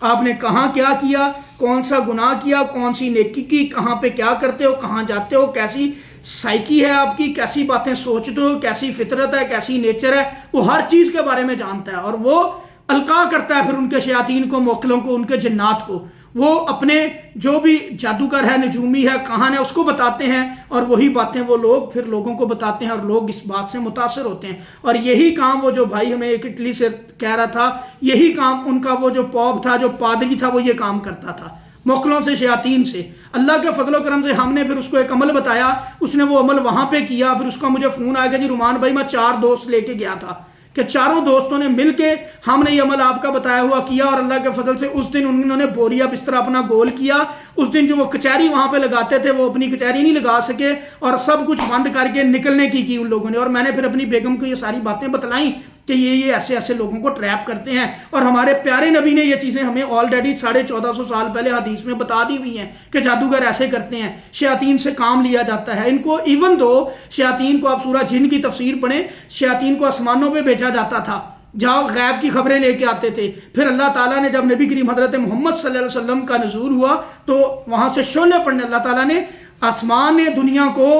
آپ نے کہاں کیا کیا، کون سا گناہ کیا، کون سی نیکی کی، کہاں پہ کیا کرتے ہو، کہاں جاتے ہو، کیسی سائیکی ہے آپ کی، کیسی باتیں سوچتے ہو، کیسی فطرت ہے، کیسی نیچر ہے، وہ ہر چیز کے بارے میں جانتا ہے. اور وہ القاء کرتا ہے پھر ان کے شیاطین کو، موکلوں کو، ان کے جنات کو. وہ اپنے جو بھی جادوگر ہے، نجومی ہے، کہان ہے، اس کو بتاتے ہیں، اور وہی باتیں وہ لوگ پھر لوگوں کو بتاتے ہیں، اور لوگ اس بات سے متاثر ہوتے ہیں. اور یہی کام وہ جو بھائی ہمیں ایک اٹلی سے کہہ رہا تھا، یہی کام ان کا وہ جو پوپ تھا، جو پادری تھا، وہ یہ کام کرتا تھا موکلوں سے، شیاطین سے. اللہ کے فضل و کرم سے ہم نے پھر اس کو ایک عمل بتایا، اس نے وہ عمل وہاں پہ کیا. پھر اس کا مجھے فون آیا کہ جی رومان بھائی میں 4 دوست لے کے گیا تھا، کہ چاروں دوستوں نے مل کے ہم نے یہ عمل آپ کا بتایا ہوا کیا. اور اللہ کے فضل سے اس دن انہوں نے بوریا بستر اپنا گول کیا. اس دن جو وہ کچہری وہاں پہ لگاتے تھے، وہ اپنی کچہری نہیں لگا سکے، اور سب کچھ بند کر کے نکلنے کی ان لوگوں نے. اور میں نے پھر اپنی بیگم کو یہ ساری باتیں بتلائیں کہ یہ ایسے ایسے لوگوں کو ٹریپ کرتے ہیں. اور ہمارے پیارے نبی نے یہ چیزیں ہمیں آلریڈی 1450 سال پہلے حدیث میں بتا دی ہوئی ہیں کہ جادوگر ایسے کرتے ہیں، شیاطین سے کام لیا جاتا ہے ان کو. ایون دو شیاطین کو آپ سورہ جن کی تفسیر پڑھیں، شیاطین کو آسمانوں پہ بھیجا جاتا تھا، جہاں غیب کی خبریں لے کے آتے تھے. پھر اللہ تعالیٰ نے جب نبی کریم حضرت محمد صلی اللہ علیہ وسلم کا نزول ہوا تو وہاں سے شعلے پڑھنے، اللہ تعالیٰ نے آسمان نے دنیا کو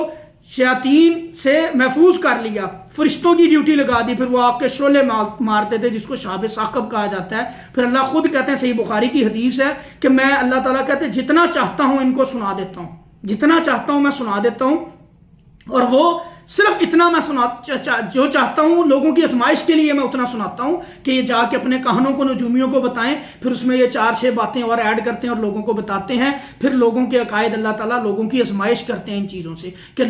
شیاطین سے محفوظ کر لیا، فرشتوں کی ڈیوٹی لگا دی. پھر وہ آگ کے شعلے مارتے تھے، جس کو شہاب ثاقب کہا جاتا ہے. پھر اللہ خود کہتے ہیں، صحیح بخاری کی حدیث ہے کہ میں، اللہ تعالیٰ کہتے ہیں، جتنا چاہتا ہوں ان کو سنا دیتا ہوں، جتنا چاہتا ہوں میں سنا دیتا ہوں. اور وہ صرف اتنا میں جو چاہتا ہوں لوگوں کی آزمائش کے لیے میں اتنا سناتا ہوں کہ یہ جا کے اپنے کہانوں کو، نجومیوں کو بتائیں. پھر اس میں یہ 4-6 باتیں اور ایڈ کرتے ہیں اور لوگوں کو بتاتے ہیں. پھر لوگوں کے عقائد، اللہ تعالیٰ لوگوں کی آزمائش کرتے ہیں ان چیزوں سے کہ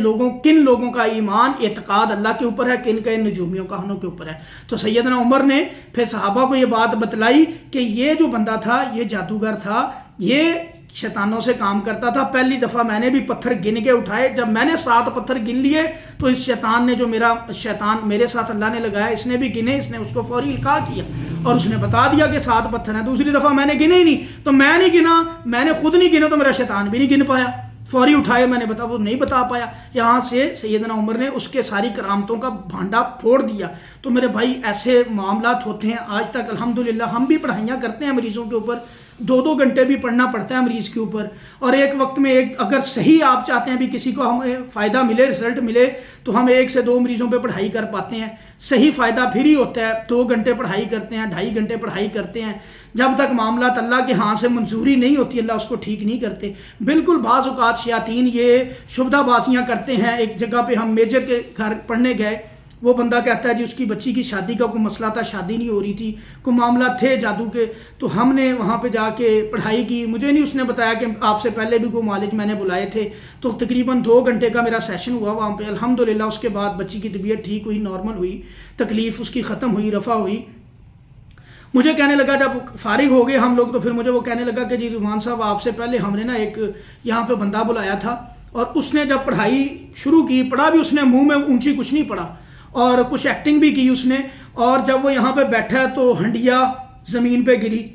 کن لوگوں کا ایمان، اعتقاد اللہ کے اوپر ہے، کن کا نجومیوں، کہانوں کے اوپر ہے. تو سیدنا عمر نے پھر صحابہ کو یہ بات بتلائی کہ یہ جو بندہ تھا، یہ جادوگر تھا، یہ شیطانوں سے کام کرتا تھا. پہلی دفعہ میں نے بھی پتھر گن کے اٹھائے. جب میں نے 7 پتھر گن لیے تو اس شیطان نے، جو شیطان میرے ساتھ اللہ نے لگایا، اس نے بھی گنے. اس نے اس کو فوری القاء کیا اور اس نے بتا دیا کہ 7 پتھر ہیں. دوسری دفعہ میں نے گنے ہی نہیں، تو میں نہیں گنا، میں نے خود نہیں گنا تو میرا شیطان بھی نہیں گن پایا. فوری اٹھائے، میں نے وہ نہیں بتا پایا. یہاں سے سیدنا عمر نے اس کے ساری کرامتوں کا بھانڈا پھوڑ دیا. تو میرے بھائی ایسے معاملات ہوتے ہیں آج تک الحمدللہ. ہم بھی پڑھائیاں کرتے ہیں مریضوں کے اوپر، 2 گھنٹے بھی پڑھنا پڑتا ہے مریض کے اوپر. اور ایک وقت میں اگر صحیح آپ چاہتے ہیں بھی کسی کو ہمیں فائدہ ملے، رزلٹ ملے، تو ہم 1 سے 2 مریضوں پہ پڑھائی کر پاتے ہیں. صحیح فائدہ پھر ہی ہوتا ہے. 2 گھنٹے پڑھائی کرتے ہیں، 2.5 گھنٹے پڑھائی کرتے ہیں. جب تک معاملات اللہ کے ہاں سے منظوری نہیں ہوتی، اللہ اس کو ٹھیک نہیں کرتے. بالکل بعض اوقات شیاطین یہ شبدہ بازیاں کرتے ہیں. ایک جگہ پہ ہم میجر کے گھر پڑھنے گئے، وہ بندہ کہتا ہے جی اس کی بچی کی شادی کا کوئی مسئلہ تھا، شادی نہیں ہو رہی تھی، کوئی معاملہ تھے جادو کے. تو ہم نے وہاں پہ جا کے پڑھائی کی. مجھے نہیں اس نے بتایا کہ آپ سے پہلے بھی کوئی معالج میں نے بلائے تھے. تو تقریباً 2 گھنٹے کا میرا سیشن ہوا وہاں پہ الحمدللہ. اس کے بعد بچی کی طبیعت ٹھیک ہوئی، نارمل ہوئی، تکلیف اس کی ختم ہوئی، رفع ہوئی. مجھے کہنے لگا جب فارغ ہو گئے ہم لوگ، تو پھر مجھے وہ کہنے لگا کہ جی رحمان صاحب آپ سے پہلے ہم نے نا ایک یہاں پہ بندہ بلایا تھا، اور اس نے جب پڑھائی شروع کی، پڑھا بھی اس نے منہ میں اونچی کچھ نہیں پڑھا، اور کچھ ایکٹنگ بھی کی اس نے. اور جب وہ یہاں پہ بیٹھا ہے تو ہنڈیا زمین پہ گری.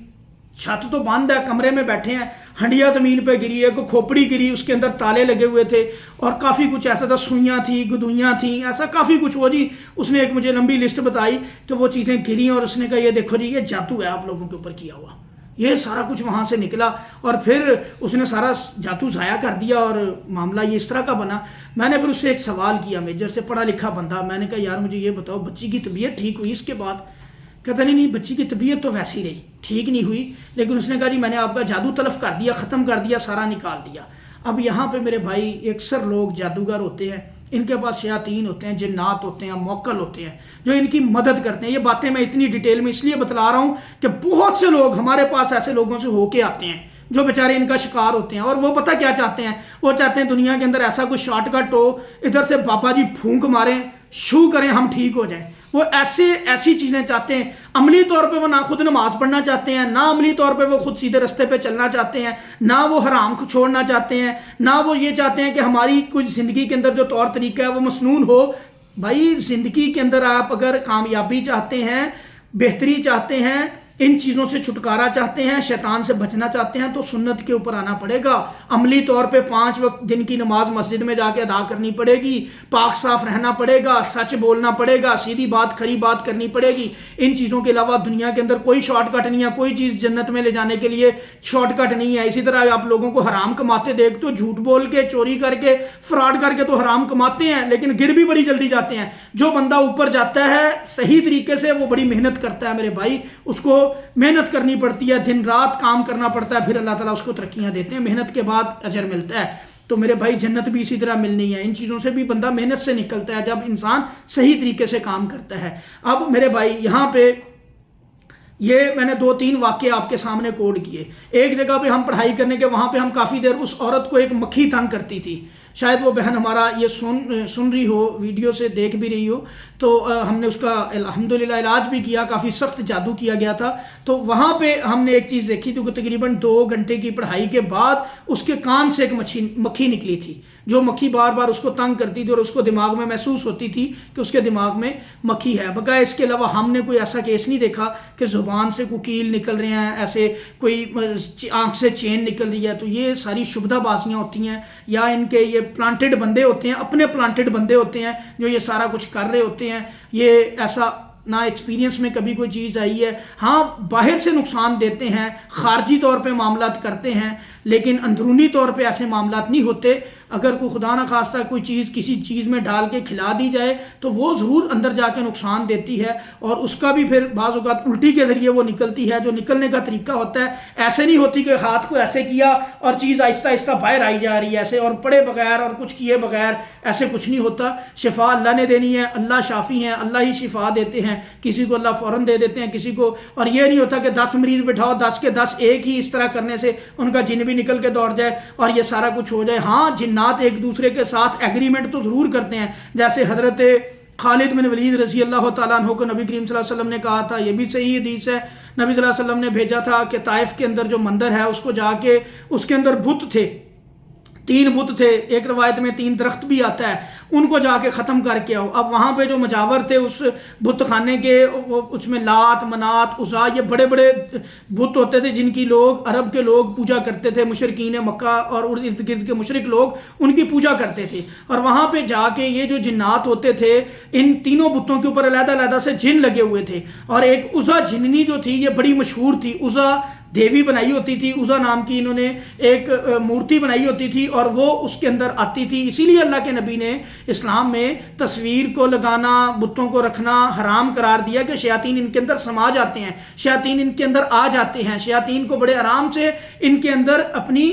چھت تو بند ہے، کمرے میں بیٹھے ہیں، ہنڈیا زمین پہ گری ہے، کوئی کھوپڑی گری، اس کے اندر تالے لگے ہوئے تھے، اور کافی کچھ ایسا تھا، سوئیاں تھیں، گدوئیاں تھیں، ایسا کافی کچھ. وہ جی اس نے ایک مجھے لمبی لسٹ بتائی کہ وہ چیزیں گریں، اور اس نے کہا یہ دیکھو جی یہ جادو ہے آپ لوگوں کے اوپر کیا ہوا. یہ سارا کچھ وہاں سے نکلا، اور پھر اس نے سارا جادو ضائع کر دیا، اور معاملہ یہ اس طرح کا بنا. میں نے پھر اس سے ایک سوال کیا، میجر سے، پڑھا لکھا بندہ. میں نے کہا یار مجھے یہ بتاؤ بچی کی طبیعت ٹھیک ہوئی اس کے بعد؟ کہتا نہیں بچی کی طبیعت تو ویسی رہی، ٹھیک نہیں ہوئی، لیکن اس نے کہا جی میں نے آپ کا جادو تلف کر دیا، ختم کر دیا، سارا نکال دیا. اب یہاں پہ میرے بھائی اکثر لوگ جادوگر ہوتے ہیں، ان کے پاس شیاطین ہوتے ہیں، جنات ہوتے ہیں، موکل ہوتے ہیں جو ان کی مدد کرتے ہیں. یہ باتیں میں اتنی ڈیٹیل میں اس لیے بتلا رہا ہوں کہ بہت سے لوگ ہمارے پاس ایسے لوگوں سے ہو کے آتے ہیں جو بیچارے ان کا شکار ہوتے ہیں. اور وہ پتہ کیا چاہتے ہیں؟ وہ چاہتے ہیں دنیا کے اندر ایسا کوئی شارٹ کٹ ہو، ادھر سے بابا جی پھونک ماریں، شو کریں، ہم ٹھیک ہو جائیں. وہ ایسی چیزیں چاہتے ہیں. عملی طور پہ وہ نہ خود نماز پڑھنا چاہتے ہیں، نہ عملی طور پہ وہ خود سیدھے رستے پہ چلنا چاہتے ہیں، نہ وہ حرام کو چھوڑنا چاہتے ہیں، نہ وہ یہ چاہتے ہیں کہ ہماری کچھ زندگی کے اندر جو طور طریقہ ہے وہ مسنون ہو. بھائی زندگی کے اندر آپ اگر کامیابی چاہتے ہیں، بہتری چاہتے ہیں، ان چیزوں سے چھٹکارا چاہتے ہیں، شیطان سے بچنا چاہتے ہیں، تو سنت کے اوپر آنا پڑے گا۔ عملی طور پہ 5 وقت دن کی نماز مسجد میں جا کے ادا کرنی پڑے گی، پاک صاف رہنا پڑے گا، سچ بولنا پڑے گا، سیدھی بات کھری بات کرنی پڑے گی۔ ان چیزوں کے علاوہ دنیا کے اندر کوئی شارٹ کٹ نہیں ہے، کوئی چیز جنت میں لے جانے کے لیے شارٹ کٹ نہیں ہے۔ اسی طرح آپ لوگوں کو حرام کماتے دیکھ تو جھوٹ بول کے، چوری کر کے، فراڈ کر کے تو حرام کماتے ہیں، لیکن گر بھی بڑی جلدی جاتے ہیں۔ جو بندہ اوپر جاتا ہے صحیح طریقے سے، وہ بڑی محنت کرتا ہے میرے بھائی، اس کو محنت کرنی پڑتی ہے، دن رات کام کرنا پڑتا ہے، پھر اللہ تعالیٰ اس کو ترقیاں دیتے ہیں، محنت کے بعد اجر ملتا ہے۔ تو میرے بھائی جنت بھی اسی طرح ملنی ہے۔ ان چیزوں سے بھی بندہ محنت سے نکلتا ہے جب انسان صحیح طریقے سے کام کرتا ہے۔ اب میرے بھائی یہاں پہ یہ میں نے 2-3 واقعے آپ کے سامنے کوڈ کیے۔ ایک جگہ پہ ہم پڑھائی کرنے کے وہاں پہ ہم کافی دیر اس عورت کو ایک مکھی تنگ کرتی تھی، شاید وہ بہن ہمارا یہ سن رہی ہو، ویڈیو سے دیکھ بھی رہی ہو، تو ہم نے اس کا الحمدللہ علاج بھی کیا، کافی سخت جادو کیا گیا تھا۔ تو وہاں پہ ہم نے ایک چیز دیکھی تھی کہ تقریباً 2 گھنٹے کی پڑھائی کے بعد اس کے کان سے ایک مکھی نکلی تھی، جو مکھی بار بار اس کو تنگ کرتی تھی اور اس کو دماغ میں محسوس ہوتی تھی کہ اس کے دماغ میں مکھی ہے۔ بقائے اس کے علاوہ ہم نے کوئی ایسا کیس نہیں دیکھا کہ زبان سے کوئی کیل نکل رہے ہیں، ایسے کوئی آنکھ سے چین نکل رہی ہے۔ تو یہ ساری شبدہ بازیاں ہوتی ہیں، یا ان کے یہ پلانٹڈ بندے ہوتے ہیں، اپنے پلانٹڈ بندے ہوتے ہیں جو یہ سارا کچھ کر رہے ہوتے ہیں۔ یہ ایسا نہ ایکسپیرینس میں کبھی کوئی چیز آئی ہے۔ ہاں باہر سے نقصان دیتے ہیں، خارجی طور پہ معاملات کرتے ہیں، لیکن اندرونی طور پہ ایسے معاملات نہیں ہوتے۔ اگر کوئی خدا نہ خواستہ کوئی چیز کسی چیز میں ڈال کے کھلا دی جائے تو وہ ضرور اندر جا کے نقصان دیتی ہے، اور اس کا بھی پھر بعض اوقات الٹی کے ذریعے وہ نکلتی ہے۔ جو نکلنے کا طریقہ ہوتا ہے ایسے نہیں ہوتی کہ ہاتھ کو ایسے کیا اور چیز آہستہ آہستہ باہر آئی جا رہی ہے، ایسے اور پڑے بغیر اور کچھ کیے بغیر ایسے کچھ نہیں ہوتا۔ شفا اللہ نے دینی ہے، اللہ شافی ہیں، اللہ ہی شفا دیتے ہیں، کسی کو اللہ فوراً دے دیتے ہیں، کسی کو، اور یہ نہیں ہوتا کہ 10 مریض بٹھاؤ، 10 کے 10 ایک ہی اس طرح کرنے سے ان کا جن بھی نکل کے دوڑ جائے اور یہ سارا کچھ ہو جائے۔ ہاں جنات ایک دوسرے کے ساتھ ایگریمنٹ تو ضرور کرتے ہیں، جیسے حضرت خالد بن ولید رضی اللہ تعالیٰ عنہ کو نبی کریم صلی اللہ علیہ وسلم نے کہا تھا، یہ بھی صحیح حدیث ہے، نبی صلی اللہ علیہ وسلم نے بھیجا تھا کہ طائف کے اندر جو مندر ہے اس کو جا کے، اس کے اندر بت تھے، 3 بت تھے، ایک روایت میں 3 درخت بھی آتا ہے، ان کو جا کے ختم کر کے آؤ۔ اب وہاں پہ جو مجاور تھے اس بت خانے کے، اس میں لات، منات، عزا، یہ بڑے بڑے بت ہوتے تھے جن کی لوگ، عرب کے لوگ پوجا کرتے تھے، مشرکین مکہ اور ارد گرد کے مشرک لوگ ان کی پوجا کرتے تھے۔ اور وہاں پہ جا کے یہ جو جنات ہوتے تھے، ان تینوں بتوں کے اوپر علیحدہ علیحدہ سے جن لگے ہوئے تھے، اور ایک عزا جننی جو تھی یہ بڑی مشہور تھی، عزا دیوی بنائی ہوتی تھی، عزا نام کی انہوں نے ایک مورتی بنائی ہوتی تھی، اور وہ اس کے اندر آتی تھی۔ اسی لیے اللہ کے نبی نے اسلام میں تصویر کو لگانا، بتوں کو رکھنا حرام قرار دیا کہ شیاطین ان کے اندر سما جاتے ہیں، شیاطین ان کے اندر آ جاتے ہیں، شیاطین کو بڑے آرام سے ان کے اندر اپنی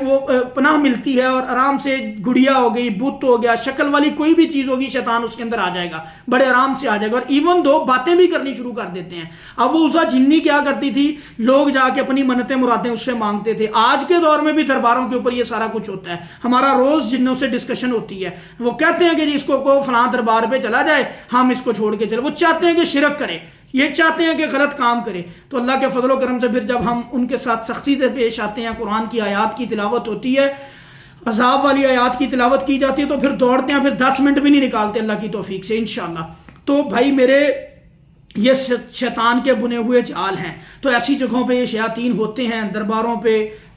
وہ پناہ ملتی ہے، اور آرام سے گڑیا ہو گئی، بت ہو گیا، شکل والی کوئی بھی چیز ہوگی، شیطان اس کے اندر آ جائے گا، بڑے آرام سے آ جائے گا، اور ایون دو باتیں بھی کرنی شروع کر دیتے ہیں۔ اب وہ عزا جنی کیا کرتی تھی، لوگ جا کے اپنی منتیں مرادیں اس سے مانگتے تھے۔ آج کے دور میں بھی درباروں کے اوپر یہ سارا کچھ ہوتا ہے، ہمارا روز جنوں سے ڈسکشن ہوتی ہے، وہ کہتے ہیں کہ جی اس کو فلاں دربار پہ چلا جائے، ہم اس کو چھوڑ کے چلے، وہ چاہتے ہیں کہ شرک کرے، یہ چاہتے ہیں کہ غلط کام کرے۔ تو اللہ کے فضل و کرم سے پھر جب ہم ان کے ساتھ سختی سے پیش آتے ہیں، قرآن کی آیات کی تلاوت ہوتی ہے، عذاب والی آیات کی تلاوت کی جاتی ہے، تو پھر دوڑتے ہیں، پھر 10 منٹ بھی نہیں نکالتے اللہ کی توفیق سے انشاءاللہ۔ تو بھائی میرے، یہ شیطان کے بنے ہوئے جال ہیں۔ تو ایسی جگہوں پہ یہ شیاطین ہوتے ہیں، درباروں پہ،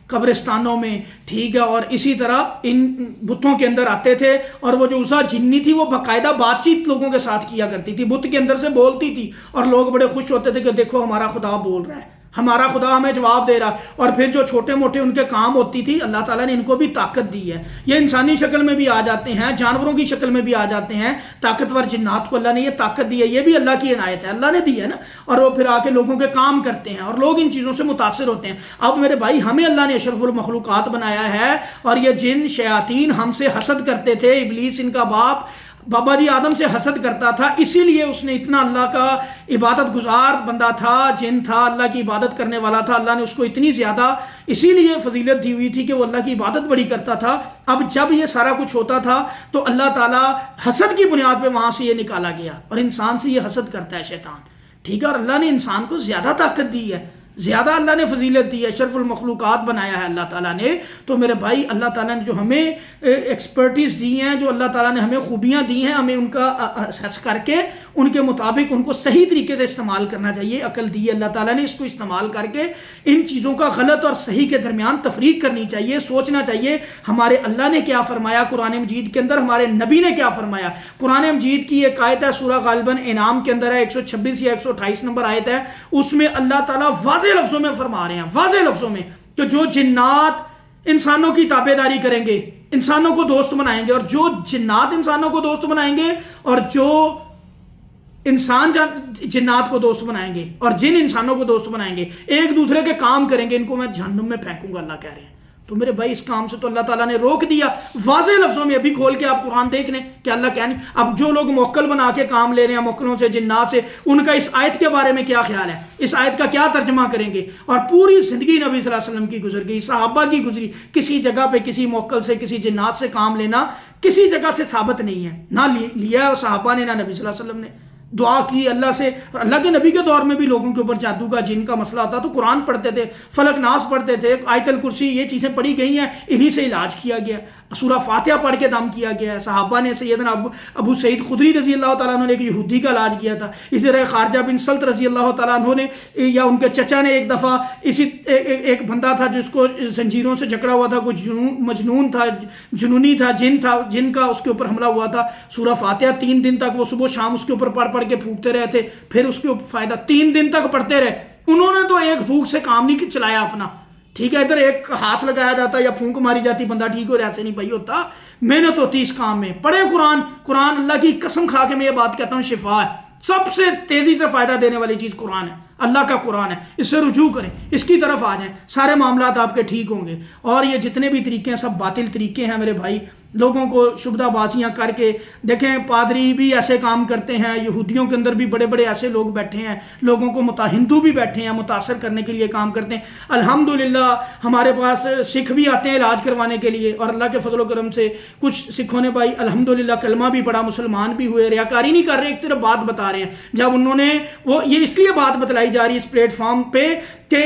قبرستانوں میں، ٹھیک ہے، اور اسی طرح ان بتوں کے اندر آتے تھے، اور وہ جو عزا جنی تھی وہ باقاعدہ بات چیت لوگوں کے ساتھ کیا کرتی تھی، بت کے اندر سے بولتی تھی، اور لوگ بڑے خوش ہوتے تھے کہ دیکھو ہمارا خدا بول رہا ہے، ہمارا خدا ہمیں جواب دے رہا۔ اور پھر جو چھوٹے موٹے ان کے کام ہوتی تھی، اللہ تعالیٰ نے ان کو بھی طاقت دی ہے، یہ انسانی شکل میں بھی آ جاتے ہیں، جانوروں کی شکل میں بھی آ جاتے ہیں، طاقتور جنات کو اللہ نے یہ طاقت دی ہے، یہ بھی اللہ کی عنایت ہے، اللہ نے دی ہے نا، اور وہ پھر آ کے لوگوں کے کام کرتے ہیں، اور لوگ ان چیزوں سے متاثر ہوتے ہیں۔ اب میرے بھائی ہمیں اللہ نے اشرف المخلوقات بنایا ہے، اور یہ جن شیاطین ہم سے حسد کرتے تھے، ابلیس ان کا باپ بابا جی آدم سے حسد کرتا تھا، اسی لیے اس نے اتنا اللہ کا عبادت گزار بندہ تھا، جن تھا، اللہ کی عبادت کرنے والا تھا، اللہ نے اس کو اتنی زیادہ اسی لیے فضیلت دی ہوئی تھی کہ وہ اللہ کی عبادت بڑی کرتا تھا۔ اب جب یہ سارا کچھ ہوتا تھا تو اللہ تعالیٰ حسد کی بنیاد پہ وہاں سے یہ نکالا گیا، اور انسان سے یہ حسد کرتا ہے شیطان، ٹھیک ہے، اور اللہ نے انسان کو زیادہ طاقت دی ہے، زیادہ اللہ نے فضیلت دی ہے، اشرف المخلوقات بنایا ہے اللہ تعالیٰ نے. تو میرے بھائی اللہ تعالیٰ نے جو ہمیں ایکسپرٹیز دی ہیں، جو اللہ تعالیٰ نے ہمیں خوبیاں دی ہیں، ہمیں ان کا اسیس کر کے ان کے مطابق ان کو صحیح طریقے سے استعمال کرنا چاہیے. عقل دی ہے اللہ تعالیٰ نے، اس کو استعمال کر کے ان چیزوں کا غلط اور صحیح کے درمیان تفریق کرنی چاہیے. سوچنا چاہیے ہمارے اللہ نے کیا فرمایا قرآن مجید کے اندر، ہمارے نبی نے کیا فرمایا. قرآن مجید کی ایک آیت ہے سورہ غالباً انعام کے اندر ہے، 126 یا 128 نمبر آیت ہے. اس میں اللہ تعالیٰ واضح لفظوں میں فرما رہے ہیں، واضح لفظوں میں، کہ جو جنات انسانوں کی تابعداری کریں گے، انسانوں کو دوست بنائیں گے، اور جو جنات انسانوں کو دوست بنائیں گے، اور جو انسان جنات کو دوست بنائیں گے، اور جن انسانوں کو دوست بنائیں گے، ایک دوسرے کے کام کریں گے، ان کو میں جہنم میں پھینکوں گا، اللہ کہہ رہے ہیں. تو میرے بھائی اس کام سے تو اللہ تعالیٰ نے روک دیا واضح لفظوں میں. ابھی کھول کے آپ قرآن دیکھ لیں کہ اللہ کہہ نہیں. اب جو لوگ موکل بنا کے کام لے رہے ہیں موکلوں سے، جنات سے، ان کا اس آیت کے بارے میں کیا خیال ہے، اس آیت کا کیا ترجمہ کریں گے. اور پوری زندگی نبی صلی اللہ علیہ وسلم کی گزر گئی، صحابہ کی گزری، کسی جگہ پہ کسی موکل سے کسی جنات سے کام لینا کسی جگہ سے ثابت نہیں ہے، نہ لیا صحابہ نے نہ نبی صلی اللہ علیہ وسلم نے. دعا کی اللہ سے. اللہ کے نبی کے دور میں بھی لوگوں کے اوپر جادو کا جن کا مسئلہ ہوتا تو قرآن پڑھتے تھے، فلک ناس پڑھتے تھے، آیت الکرسی، یہ چیزیں پڑھی گئی ہیں، انہی سے علاج کیا گیا. سورہ فاتحہ پڑھ کے دم کیا گیا ہے. صحابہ نے سیدنا ابو سعید خدری رضی اللہ تعالیٰ عنہ نے ایک یہودی کا علاج کیا تھا. اسی طرح خارجہ بن سلط رضی اللہ تعالیٰ عنہ نے یا ان کے چچا نے ایک دفعہ ایک بندہ تھا جس کو زنجیروں سے جکڑا ہوا تھا، کچھ مجنون تھا، جنونی تھا، جن کا اس کے اوپر حملہ ہوا تھا. سورہ فاتحہ 3 دن تک وہ صبح شام اس کے اوپر پڑھ کے پھونکتے رہے تھے، پھر اس کے فائدہ 3 دن تک پڑھتے رہے. انہوں نے تو ایک پھونک سے کام نہیں چلایا اپنا، ٹھیک ہے، ادھر ایک ہاتھ لگایا جاتا یا پھونک ماری جاتی بندہ ٹھیک ہو رہا، ایسے نہیں بھائی ہوتا. محنت ہوتی اس کام میں. پڑھیں قرآن اللہ کی قسم کھا کے میں یہ بات کہتا ہوں شفا ہے. سب سے تیزی سے فائدہ دینے والی چیز قرآن ہے، اللہ کا قرآن ہے. اس سے رجوع کریں، اس کی طرف آ جائیں، سارے معاملات آپ کے ٹھیک ہوں گے. اور یہ جتنے بھی طریقے ہیں سب باطل طریقے ہیں میرے بھائی. لوگوں کو شبدہ بازیاں کر کے دیکھیں، پادری بھی ایسے کام کرتے ہیں، یہودیوں کے اندر بھی بڑے بڑے ایسے لوگ بیٹھے ہیں، لوگوں کو ہندو بھی بیٹھے ہیں متاثر کرنے کے لیے کام کرتے ہیں. الحمدللہ ہمارے پاس سکھ بھی آتے ہیں علاج کروانے کے لیے، اور اللہ کے فضل و کرم سے کچھ سکھوں نے بھائی الحمدللہ کلمہ بھی پڑھا، مسلمان بھی ہوئے. ریاکاری نہیں کر رہے، ایک صرف بات بتا رہے ہیں. جب انہوں نے یہ اس لیے بات بتلائی جا رہی ہے اس پلیٹ فارم پہ کہ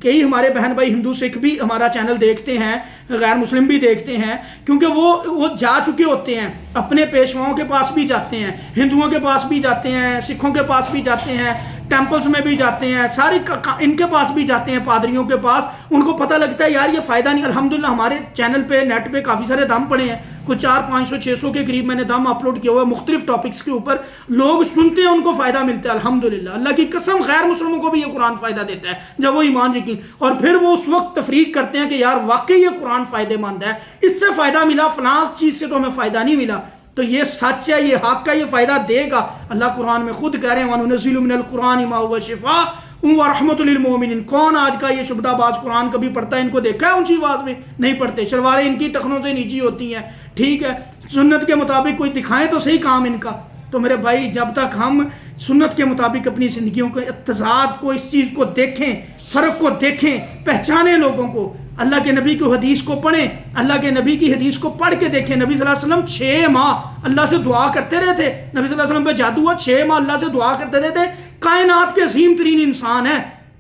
کئی ہمارے بہن بھائی ہندو سکھ بھی ہمارا چینل دیکھتے ہیں، غیر مسلم بھی دیکھتے ہیں، کیونکہ وہ جا چکے ہوتے ہیں، اپنے پیشواؤں کے پاس بھی جاتے ہیں، ہندوؤں کے پاس بھی جاتے ہیں، سکھوں کے پاس بھی جاتے ہیں، ٹیمپلز میں بھی جاتے ہیں، ساری ان کے پاس بھی جاتے ہیں، پادریوں کے پاس. ان کو پتہ لگتا ہے یار یہ فائدہ نہیں. الحمدللہ ہمارے چینل پہ نیٹ پہ کافی سارے دم پڑے ہیں، کچھ 400 500 600 کے قریب میں نے دم اپلوڈ کیا ہوا ہے مختلف ٹاپکس کے اوپر. لوگ سنتے ہیں، ان کو فائدہ ملتا ہے الحمدللہ. اللہ کی قسم غیر مسلموں کو بھی یہ قرآن فائدہ دیتا ہے جب وہ ایمان یقین، اور پھر وہ اس وقت تفریق کرتے ہیں کہ یار واقعی یہ قرآن فائدہ مند ہے، اس سے فائدہ ملا، فلاں چیز سے تو ہمیں فائدہ نہیں ملا. تو یہ سچ ہے، یہ حق ہے، یہ فائدہ دے گا. اللہ قرآن میں خود کہہ رہے ہیں وَنُنَزِّلُ مِنَ الْقُرْآنِ مَا هُوَ شِفَاءٌ وَرَحْمَةٌ لِلْمُؤْمِنِينَ. کون آج کا یہ شبدہ باز قرآن کبھی پڑھتا ہے؟ ان کو دیکھا ہے اونچی آواز میں؟ نہیں پڑھتے. شلواریں ان کی ٹخنوں سے نیچی ہوتی ہیں، ٹھیک ہے. سنت کے مطابق کوئی دکھائیں تو صحیح کام ان کا. تو میرے بھائی جب تک ہم سنت کے مطابق اپنی زندگیوں کے اتضاد کو، اس چیز کو دیکھیں، فرق کو دیکھیں، پہچانیں لوگوں کو، اللہ کے نبی کی حدیث کو پڑھیں، اللہ کے نبی کی حدیث کو پڑھ کے دیکھیں. نبی صلی اللہ علیہ وسلم 6 ماہ اللہ سے دعا کرتے رہے تھے. نبی صلی اللہ علیہ وسلم پہ جادو ہوا، 6 ماہ اللہ سے دعا کرتے رہے تھے. کائنات کے عظیم ترین انسان ہے،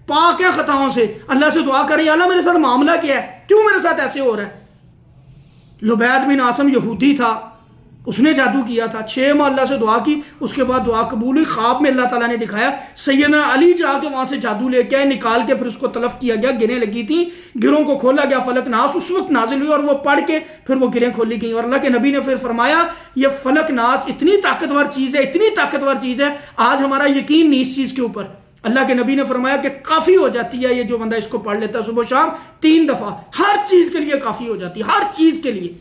پاک ہے خطاؤں سے، اللہ سے دعا کریں اللہ میرے ساتھ معاملہ کیا ہے، کیوں میرے ساتھ ایسے ہو رہا ہے. لبید بن عاصم یہودی تھا، اس نے جادو کیا تھا. 6 ماہ اللہ سے دعا کی، اس کے بعد دعا قبول ہوئی. خواب میں اللہ تعالیٰ نے دکھایا، سیدنا علی جا کے وہاں سے جادو لے کے آئے، نکال کے پھر اس کو تلف کیا گیا. گریں لگی تھیں، گروں کو کھولا گیا، فلک ناس اس وقت نازل ہوئی اور وہ پڑھ کے پھر وہ گریں کھولی گئیں. اور اللہ کے نبی نے پھر فرمایا یہ فلک ناس اتنی طاقتور چیز ہے، اتنی طاقتور چیز ہے، آج ہمارا یقین نہیں اس چیز کے اوپر. اللہ کے نبی نے فرمایا کہ کافی ہو جاتی ہے یہ جو بندہ اس کو پڑھ لیتا ہے صبح شام 3 دفعہ، ہر چیز کے لیے کافی ہو جاتی ہے، ہر چیز کے لیے.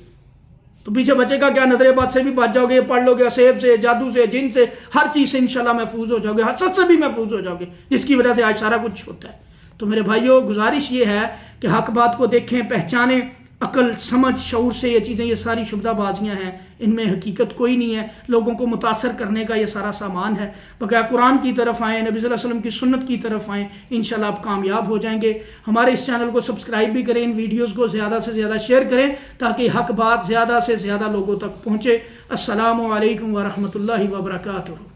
تو پیچھے بچے گا کیا؟ نظر بات سے بھی بچ جاؤ گے، پڑھ لو گے، سیب سے، جادو سے، جن سے، ہر چیز سے انشاءاللہ محفوظ ہو جاؤ گے، حسد سے بھی محفوظ ہو جاؤ گے، جس کی وجہ سے آج سارا کچھ ہوتا ہے. تو میرے بھائیوں گزارش یہ ہے کہ حق بات کو دیکھیں، پہچانیں، عقل سمجھ شعور سے یہ چیزیں، یہ ساری شبدہ بازیاں ہیں، ان میں حقیقت کوئی نہیں ہے. لوگوں کو متاثر کرنے کا یہ سارا سامان ہے. بقایا قرآن کی طرف آئیں، نبی صلی اللہ علیہ وسلم کی سنت کی طرف آئیں، انشاءاللہ آپ کامیاب ہو جائیں گے. ہمارے اس چینل کو سبسکرائب بھی کریں، ان ویڈیوز کو زیادہ سے زیادہ شیئر کریں تاکہ حق بات زیادہ سے زیادہ لوگوں تک پہنچے. السلام علیکم ورحمۃ اللہ وبرکاتہ.